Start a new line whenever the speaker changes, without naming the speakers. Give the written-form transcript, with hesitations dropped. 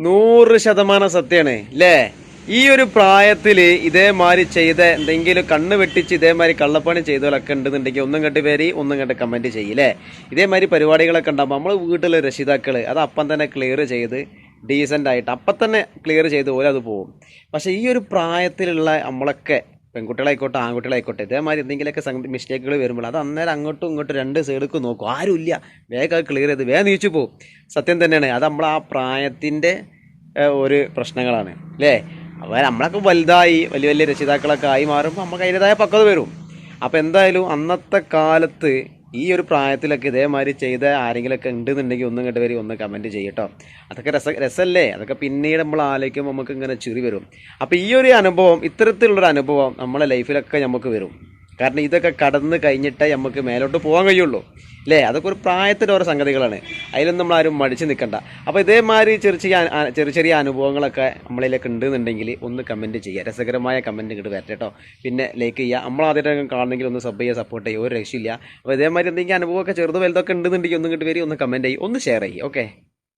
100% സത്യമാണ് അല്ലേ? ഈ ഒരു പ്രായത്തിൽ ഇതേമാതിരി ചെയ്ത എന്തെങ്കിലും കണ്ണ് വെട്ടിച്ച് ഇതേമാതിരി കള്ളപ്പണി ചെയ്തവരൊക്കെ ഉണ്ടെന്നുണ്ടെങ്കിൽ ഒന്നും കണ്ട് പേര് ഒന്നും കണ്ട് കമൻറ്റ് ചെയ്യില്ലേ? ഇതേമാതിരി പരിപാടികളൊക്കെ ഉണ്ടാകുമ്പോൾ നമ്മൾ വീട്ടിലെ രക്ഷിതാക്കൾ അത് അപ്പം തന്നെ ക്ലിയർ ചെയ്ത് ഡീസൻ്റ് ആയിട്ട് അപ്പം തന്നെ ക്ലിയർ ചെയ്ത് പോലെ അത് പോകും. പക്ഷേ ഈ ഒരു പ്രായത്തിലുള്ള നമ്മളൊക്കെ പെൺകുട്ടികളായിക്കോട്ടെ ആൺകുട്ടികളായിക്കോട്ടെ ഇതേമാതിരി എന്തെങ്കിലുമൊക്കെ മിസ്റ്റേക്കുകൾ വരുമ്പോൾ അത് അന്നേരം അങ്ങോട്ടും ഇങ്ങോട്ടും രണ്ട് സൈഡിലേക്ക് നോക്കും. ആരുമില്ല, വേഗം അത് ക്ലിയർ ചെയ്ത് വേഗം നീച്ചു പോകും. സത്യം തന്നെയാണ്. അത് നമ്മൾ ആ പ്രായത്തിൻ്റെ ഒരു പ്രശ്നങ്ങളാണ് അല്ലേ? അപ്പോൾ നമ്മളൊക്കെ വലുതായി വലിയ വലിയ രക്ഷിതാക്കളൊക്കെ ആയി മാറുമ്പോൾ നമുക്ക് അതിൻ്റെതായ പക്വത വരും. അപ്പോൾ എന്തായാലും അന്നത്തെ കാലത്ത് ഈ ഒരു പ്രായത്തിലൊക്കെ ഇതേമാതിരി ചെയ്ത ആരെങ്കിലുമൊക്കെ ഉണ്ടെന്നുണ്ടെങ്കിൽ ഒന്നും ഇങ്ങോട്ട് വരും, ഒന്ന് കമൻറ്റ് ചെയ്യട്ടോ. അതൊക്കെ രസമല്ലേ? അതൊക്കെ പിന്നീട് നമ്മൾ ആലോചിക്കുമ്പോൾ നമുക്ക് ഇങ്ങനെ ചിരി വരും. അപ്പോൾ ഈ ഒരു അനുഭവം, ഇത്തരത്തിലുള്ളൊരു അനുഭവം നമ്മളെ ലൈഫിലൊക്കെ നമുക്ക് വരും. കാരണം ഇതൊക്കെ കടന്ന് കഴിഞ്ഞിട്ടേ നമുക്ക് മേലോട്ട് പോകാൻ കഴിയുള്ളൂ അല്ലേ? അതൊക്കെ ഒരു പ്രായത്തിൻ്റെ ഓരോ സംഗതികളാണ്. അതിലൊന്നും നമ്മളാരും മടിച്ച് നിൽക്കണ്ട. അപ്പോൾ ഇതേമാതിരി ചെറിയ ചെറിയ അനുഭവങ്ങളൊക്കെ നമ്മളിലേക്ക് ഉണ്ടെന്നുണ്ടെങ്കിൽ ഒന്ന് കമൻറ്റ് ചെയ്യുക. രസകരമായ കമൻറ്റ് ഇങ്ങോട്ട് വരട്ടെ കേട്ടോ. പിന്നെ ലൈക്ക് ചെയ്യുക. നമ്മളാദ്യമായിട്ട് കാണണമെങ്കിൽ ഒന്ന് സബ് ചെയ്യുക, സപ്പോർട്ട് ചെയ്യുക. ഒരു രക്ഷയില്ല. അപ്പോൾ ഇതേമാതിരി എന്തെങ്കിലും അനുഭവമൊക്കെ ചെറുത് വലുതൊക്കെ ഉണ്ടെന്നുണ്ടെങ്കിൽ ഒന്ന് ഇങ്ങോട്ട് വരി, ഒന്ന് കമൻറ്റ് ചെയ്യും, ഒന്ന് ഷെയർ ചെയ്യുക. ഓക്കെ.